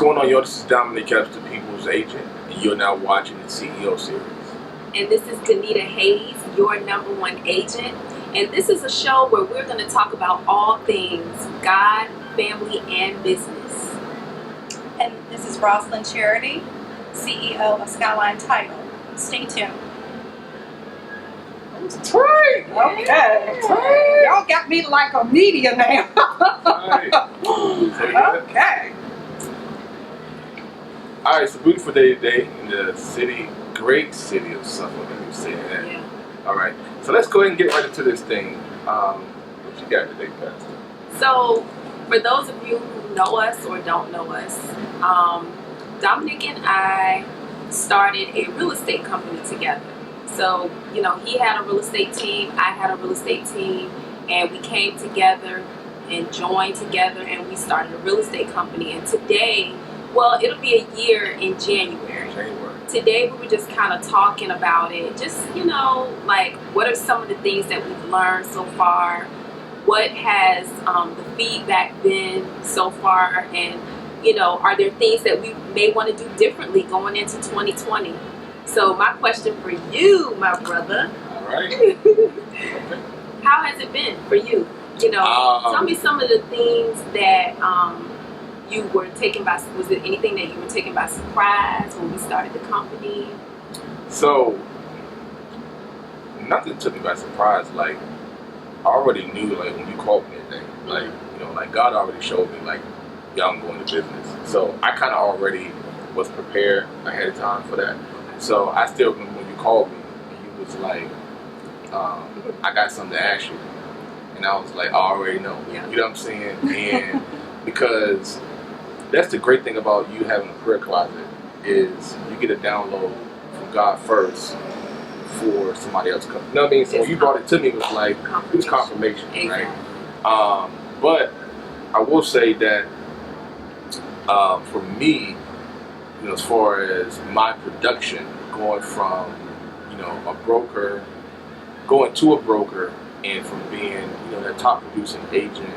going on, y'all? This is Dominic Epps, the People's Agent, and you're now watching the CEO series. And this is Danita Hayes, your #1 agent. And this is a show where we're going to talk about all things God, family, and business. And this is Rosalind Charity, CEO of Skyline Title. Stay tuned. That's right. Okay. Y'all got me like a media now. Okay. All right, it's a beautiful day today in the city, great city of Suffolk. Let me say that. Yeah. All right, so let's go ahead and get right into this thing. What you got today, Pastor? So, for those of you who know us or don't know us, Dominic and I started a real estate company together. So, you know, he had a real estate team, I had a real estate team, and we came together and joined together and we started a real estate company. And today, well, it'll be a year in January. Today we were just kind of talking about it. Just, you know, like what are some of the things that we've learned so far? What has the feedback been so far? And, you know, are there things that we may want to do differently going into 2020? So my question for you, my brother. All right. How has it been for you? You know, tell me some of the things that you were taken by. Was it anything that you were taken by surprise when we started the company? So, nothing took me by surprise. Like, I already knew, like, when you called me that day, like, you know, like, God already showed me, like, yeah, I'm going to business. So, I kind of already was prepared ahead of time for that. So, I still remember when you called me, and you was like, I got something to ask you. And I was like, I already know. Yeah. You know what I'm saying? And because that's the great thing about you having a prayer closet is you get a download from God first for somebody else. You know what I mean? So when you brought it to me, it was like, it was confirmation, exactly. Right? But I will say that for me, you know, as far as my production, going from, you know, a broker, going to a broker, and from being, you know, that top producing agent,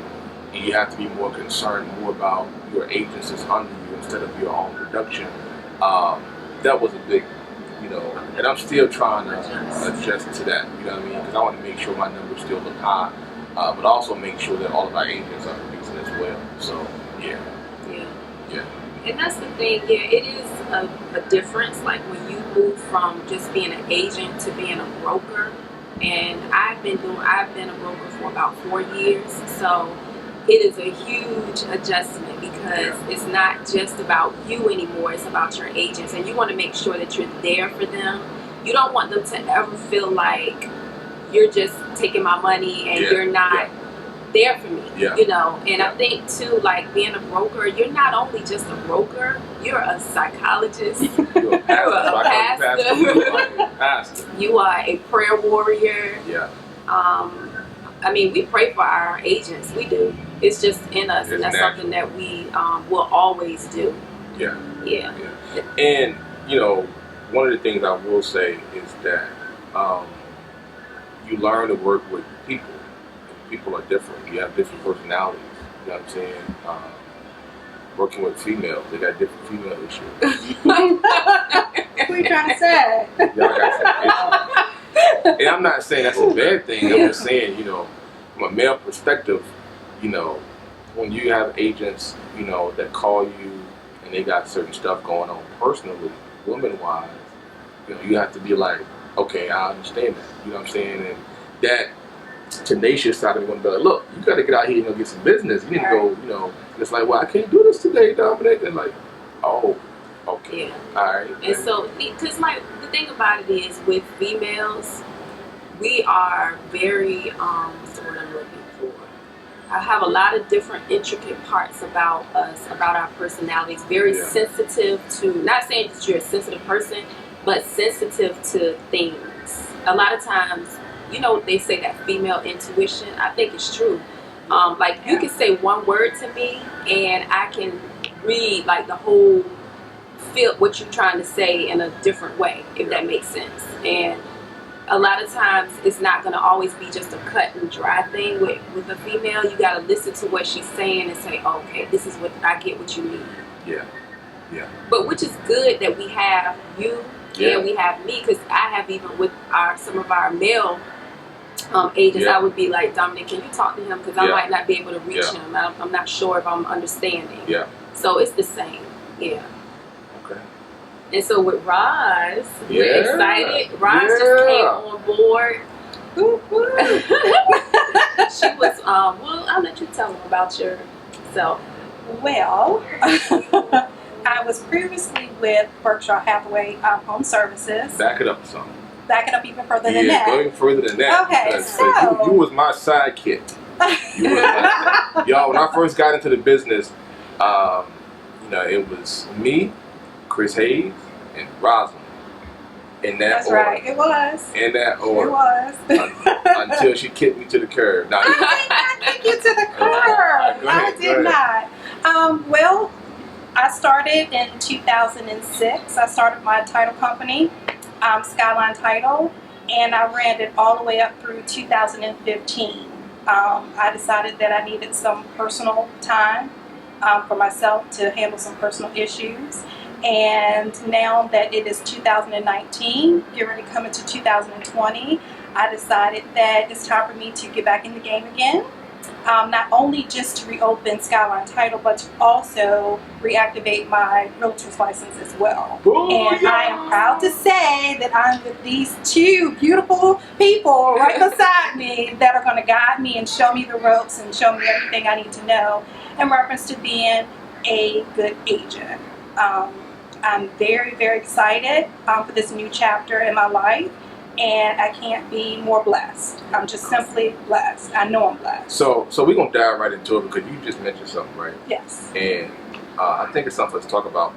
and you have to be more concerned more about your agents that's under you instead of your own production. That was a big, you know, and I'm still trying to adjust to that. You know what I mean? Because I want to make sure my numbers still look high, but also make sure that all of our agents are producing as well. So yeah. And that's the thing. Yeah, it is a difference. Like when you move from just being an agent to being a broker. And I've been a broker for about 4 years, so it is a huge adjustment because it's not just about you anymore, it's about your agents, and you want to make sure that you're there for them. You don't want them to ever feel like you're just taking my money and you're not there for me, you know. And I think too, like being a broker, you're not only just a broker, you're a psychologist, you're a pastor, you are a prayer warrior. I mean, we pray for our agents, we do. It's just in us, and that's something that we will always do. And you know, one of the things I will say is that you learn to work with people. People are different. You have different personalities. You know what I'm saying? Working with females, they got different female issues. What are you trying to say? Y'all got some issues. And I'm not saying that's a bad thing. I'm just saying, you know, from a male perspective, you know, when you have agents, you know, that call you and they got certain stuff going on personally, woman-wise, you know, you have to be like, okay, I understand that. You know what I'm saying? And that tenacious side of me going to be like, look, you got to get out here and go get some business. You need to go, you know. And it's like, well, I can't do this today, Dominic. And like, oh, okay, all right. And so, because like the thing about it is, with females, we are very what's the word I'm looking for? I have a lot of different intricate parts about us, about our personalities. Very sensitive to, not saying that you're a sensitive person, but sensitive to things. A lot of times, you know, they say that female intuition. I think it's true. Like you can say one word to me, and I can read like the whole, feel what you're trying to say in a different way, if that makes sense. And a lot of times it's not going to always be just a cut and dry thing with a female. You got to listen to what she's saying and say, oh, okay, this is what I get what you mean. Yeah. But which is good that we have you Yeah. and we have me, because I have even with some of our male agents, Yeah. I would be like, Dominic, can you talk to him, because I Yeah. might not be able to reach Yeah. him. I'm not sure if I'm understanding. Yeah. So it's the same. Yeah. Okay. And so with Roz, we're Yeah. excited. Roz just Yeah. came on board. She was, well, I'll let you tell them about yourself. Well, I was previously with Berkshire Hathaway Home Services. Back it up some. Back it up even further than Yeah, that. go even further than that. Okay, because so- you was my sidekick. You was my y'all, when I first got into the business, you know, it was me, Chris Hayes, and Rosalind. In that That's order. right, it was. In that order. It was. Until she kicked me to the curb. Now, I did not kick you to the curb. Go ahead, I did not. Well, I started in 2006. I started my title company, Skyline Title, and I ran it all the way up through 2015. I decided that I needed some personal time for myself to handle some personal issues. And now that it is 2019, getting ready to come into 2020, I decided that it's time for me to get back in the game again. Not only just to reopen Skyline Title, but to also reactivate my realtor's license as well. And I am proud to say that I'm with these two beautiful people right beside me that are going to guide me and show me the ropes and show me everything I need to know in reference to being a good agent. I'm very, very excited for this new chapter in my life, and I can't be more blessed. I'm just simply blessed. I know I'm blessed. So we're going to dive right into it, because you just mentioned something, right? Yes. And I think it's something to talk about.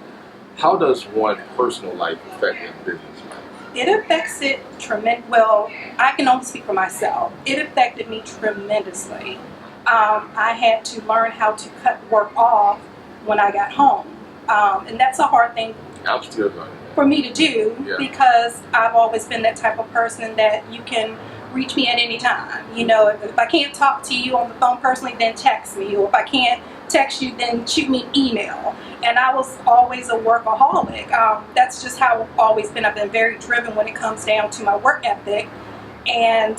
How does one personal life affect their business life? It affects it tremendously. Well, I can only speak for myself. It affected me tremendously. I had to learn how to cut work off when I got home. And that's a hard thing I'm still learning that. for me to do, Yeah. because I've always been that type of person that you can reach me at any time. You know, if I can't talk to you on the phone personally, then text me. Or if I can't text you, then shoot me an email. And I was always a workaholic. That's just how I've always been. I've been very driven when it comes down to my work ethic. And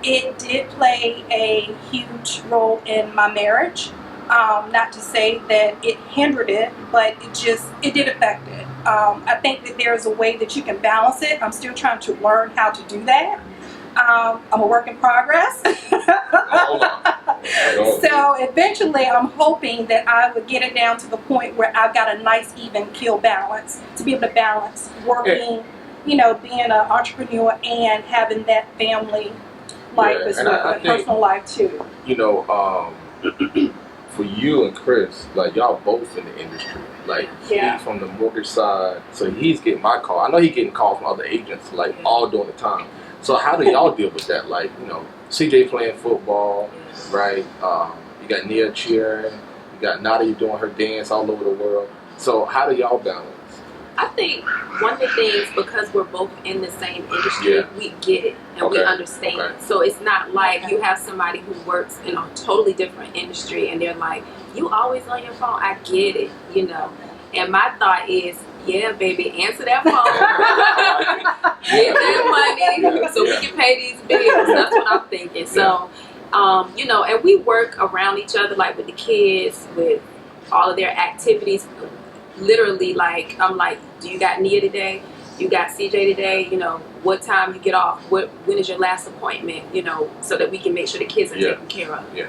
it did play a huge role in my marriage. Not to say that it hindered it, but it did affect it. I think that there's a way that you can balance it. I'm still trying to learn how to do that. I'm a work in progress. Hold on. So eventually I'm hoping that I would get it down to the point where I've got a nice even keel balance to be able to balance working, you know, being an entrepreneur and having that family life as well, and personal life too. You know, for you and Chris, like, y'all both in the industry. Like, Yeah. he's from the mortgage side, so he's getting my call. I know he's getting calls from other agents, like, all during the time. So how do y'all deal with that? Like, you know, CJ playing football, right? You got Nia cheering. You got Nadia doing her dance all over the world. So how do y'all balance? I think one of the things, because we're both in the same industry, Yeah. we get it and we understand. Okay. So it's not like you have somebody who works in a totally different industry and they're like, you always on your phone. I get it, you know. And my thought is, yeah, baby, answer that phone. Get that money so we can pay these bills. That's what I'm thinking. So, you know, and we work around each other, like with the kids, with all of their activities. Literally, like, I'm like, do you got Nia today? You got CJ today? You know, what time you get off? When is your last appointment? You know, so that we can make sure the kids are taken care of. Yeah.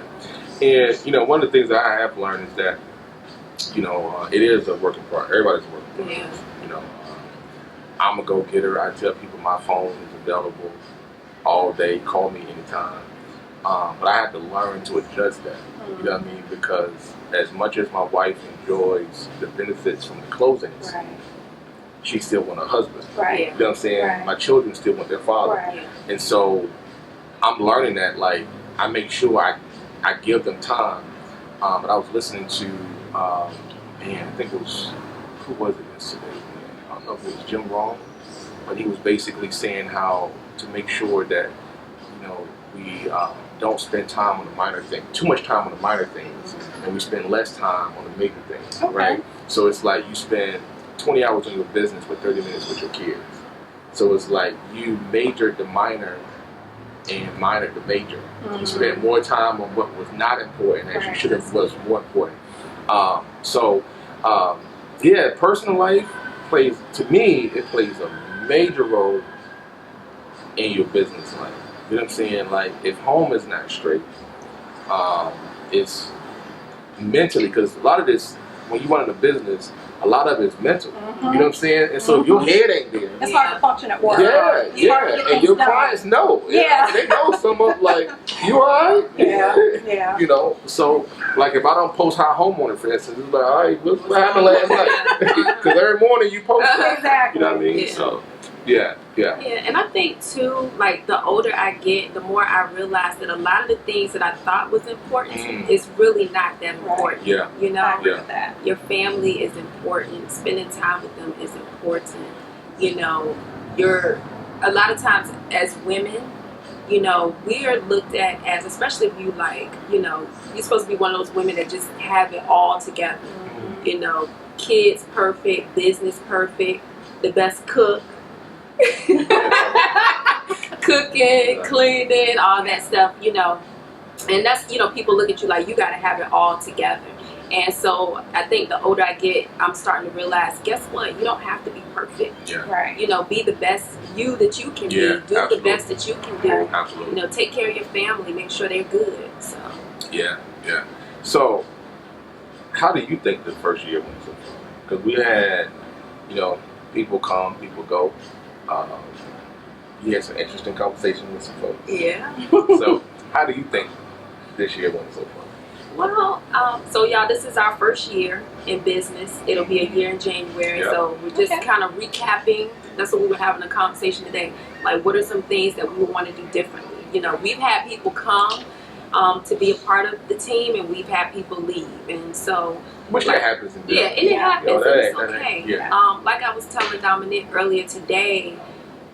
And, you know, one of the things that I have learned is that, you know, it is a work in progress. Everybody's working in progress. You know, I'm a go-getter. I tell people my phone is available all day. Call me anytime. But I have to learn to adjust that. You know what I mean? Because as much as my wife enjoys the benefits from the closings, she still wants her husband. Right. You know what I'm saying? Right. My children still want their father. Right. And so I'm learning that, like, I make sure I give them time. But I was listening to, I think it was, who was it yesterday? I don't know if it was Jim Rohn, but he was basically saying how to make sure that, you know, we don't spend time on the minor things, too much time on the minor things, and we spend less time on the major things, right? So it's like you spend 20 hours in your business but 30 minutes with your kids. So it's like you majored the minor and minored the major. You spent more time on what was not important as you should have was more important. Yeah, personal life plays, to me, it plays a major role in your business life. You know what I'm saying? Like, if home is not straight, it's mentally, because a lot of this, when you run in a business, a lot of it's mental. You know what I'm saying? And so if your head ain't there, it's hard to function at work. And your clients know. They know some of, like, you alright? You know, so, like, if I don't post high homeowner, for instance, it's like, alright, what happened last night? Because every morning you post it. Exactly. You know what I mean? So, yeah, and I think too, like, the older I get, the more I realize that a lot of the things that I thought was important is really not that important. You know, your family is important. Spending time with them is important. You know, a lot of times as women, you know, we are looked at as, especially if you, like, you know, you're supposed to be one of those women that just have it all together. You know, kids perfect, business perfect, the best cook. Cooking, cleaning, all that stuff, you know, and that's, you know, people look at you like you got to have it all together. And so I think the older I get, I'm starting to realize, guess what, you don't have to be perfect. You know, be the best you that you can be, do the best that you can do. You know, take care of your family, make sure they're good. So so how do you think the first year went so far? Because we had, you know, people come, people go. You had some interesting conversations with some folks. So, how do you think this year went so far? Well, so y'all, this is our first year in business. It'll be a year in January. So we're just kind of recapping. That's what we were having a conversation today. Like, what are some things that we would want to do differently? You know, we've had people come to be a part of the team, and we've had people leave, and so. Which that happens in business. And it happens, and it's okay. Like I was telling Dominique earlier today,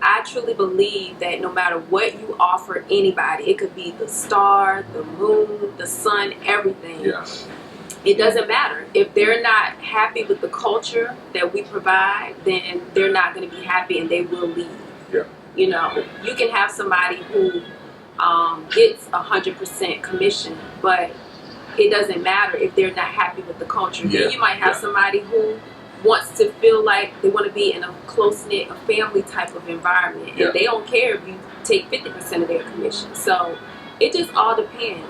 I truly believe that no matter what you offer anybody, it could be the star, the moon, the sun, everything. It doesn't matter. If they're not happy with the culture that we provide, then they're not going to be happy, and they will leave. You know, you can have somebody who gets 100% commission, but it doesn't matter if they're not happy with the culture. Then you might have somebody who wants to feel like they want to be in a close-knit, a family type of environment, and they don't care if you take 50% of their commission. So it just all depends.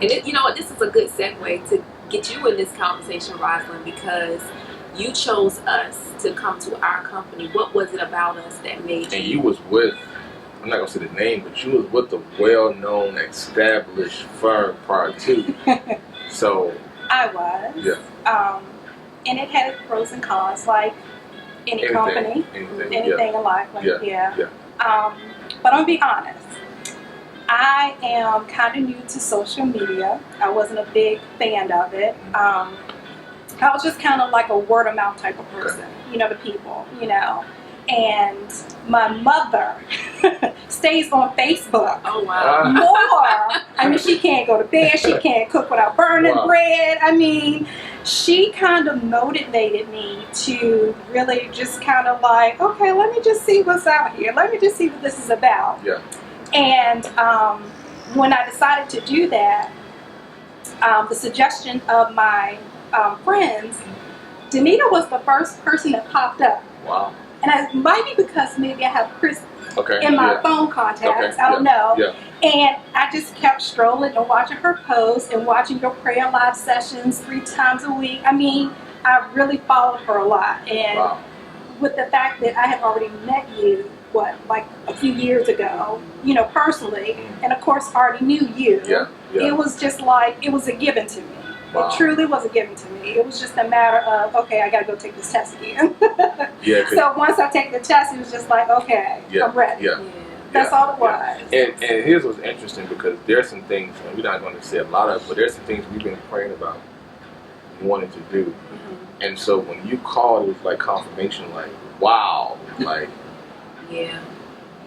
And you know what, this is a good segue to get you in this conversation, Rosalind, because you chose us to come to our company. What was it about us that made you? And you was with, I'm not going to say the name, but you was with a well-known, established firm prior to. So I was. And it had pros and cons, like any company, anything in life. Like, but I'm going to be honest. I am kind of new to social media. I wasn't a big fan of it. I was just kind of like a word-of-mouth type of person, you know, to people, you know. And my mother stays on Facebook more. I mean, she can't go to bed. She can't cook without burning bread. I mean, she kind of motivated me to really just kind of like, okay, let me just see what's out here. Let me just see what this is about. And when I decided to do that, the suggestion of my friends, Danita was the first person that popped up. And it might be because maybe I have Chris in my phone contacts. I don't know. And I just kept strolling and watching her posts and watching your prayer live sessions 3 times a week. I mean, I really followed her a lot. And with the fact that I had already met you, like a few years ago, you know, personally, and of course already knew you, it was just like, it was a given to me. It truly was a given to me. It was just a matter of, okay, I got to go take this test again. So once I take the test, it was just like, okay, I'm ready. That's all it was. And here's what's interesting, because there's some things, and we're not going to say a lot of, but there's some things we've been praying about, wanting to do. And so when you called, it was like confirmation, like, wow, like,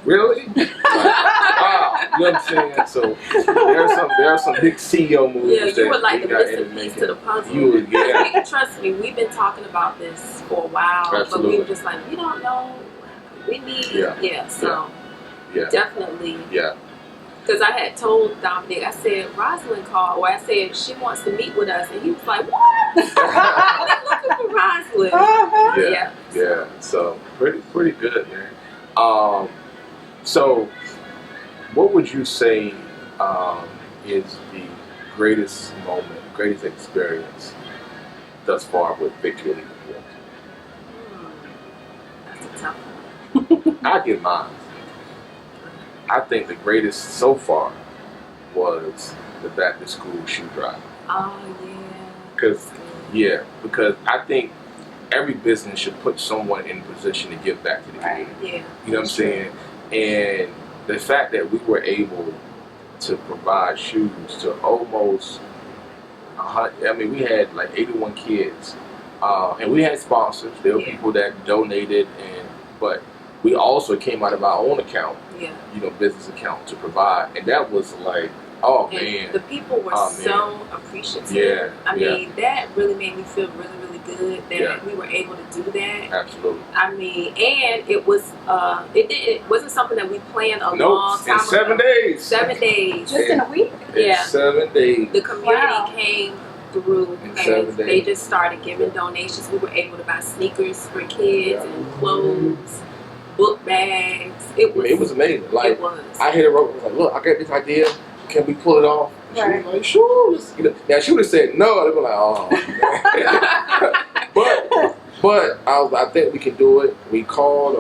really? Like, wow, you know what I'm saying? So there are some big CEO moves. Yeah, you were like the missing piece to the puzzle. Yeah. Trust me, we've been talking about this for a while, Absolutely. but we were just like, we don't know. We need, so definitely. Yeah. Because I had told Dominic, I said, Rosalind called, or I said, she wants to meet with us. And he was like, what? I'm looking for Rosalind. Yeah. So pretty good, man. So what would you say is the greatest moment, greatest experience thus far with Victory League? That's a tough one. I give mine. I think the greatest so far was the back to school shoe drive. Oh yeah. Because I think every business should put someone in a position to give back to the community. Yeah. You know what I'm saying? And the fact that we were able to provide shoes to almost 100, I mean, we had like 81 kids, and we had sponsors. There were people that donated, but we also came out of our own account, business account to provide, and that was like, man. The people were so appreciative. Yeah, I mean, that really made me feel really, really good that we were able to do that. Absolutely. I mean, and it was, it wasn't something that we planned a long time ago. 7 days. 7 days. Just in a week? Yeah. 7 days. The community came through In and 7 they days. just started giving donations. We were able to buy sneakers for kids and clothes, book bags. It was amazing. Like, it was. I hit her up and was like, look, I got this idea. Can we pull it off? She was like, sure. Now, she would have said no. They'd be like, oh. But I think we can do it. We called,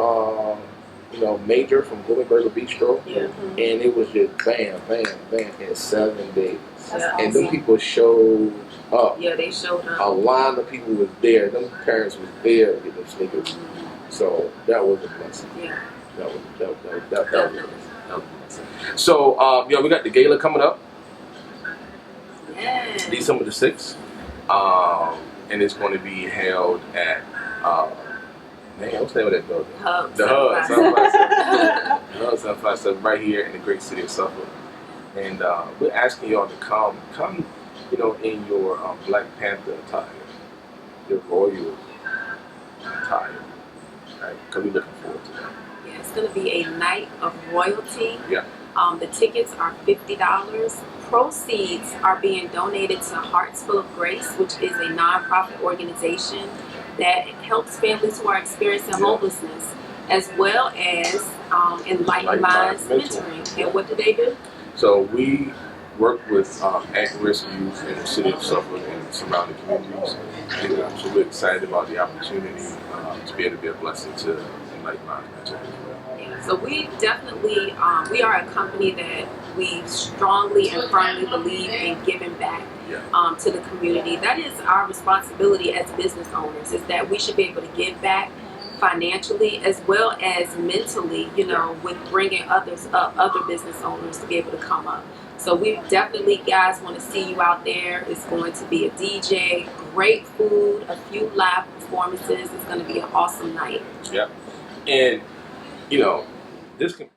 Major from Golden Burger Bistro. Yeah. And it was just bam, bam, bam in 7 days. That's And awesome. them people showed up. Yeah, they showed up. A line of people was there. Them parents was there to get them sneakers. So that was a blessing. Yeah. That was a blessing. So we got the gala coming up, Yeah. December the 6th, and it's going to be held at what's the name of that building? Hub. The Hub, 757. The Hub 757, right here in the great city of Suffolk. And we're asking y'all to come, in your Black Panther attire, your royal attire, right? Because we're looking forward to that. Yeah, it's going to be a night of royalty. Yeah. The tickets are $50. Proceeds are being donated to Hearts Full of Grace, which is a nonprofit organization that helps families who are experiencing homelessness, as well as Enlightened Minds Mentoring. And what do they do? So we work with at-risk youth in the city of Suffolk and surrounding communities. And so we're excited about the opportunity to be able to be a blessing to Enlightened Minds Mentoring. So we definitely, we are a company that we strongly and firmly believe in giving back to the community. That is our responsibility as business owners, is that we should be able to give back financially as well as mentally, with bringing others up, other business owners to be able to come up. So we definitely, guys, want to see you out there. It's going to be a DJ, great food, a few live performances. It's going to be an awesome night. Yeah. And, this can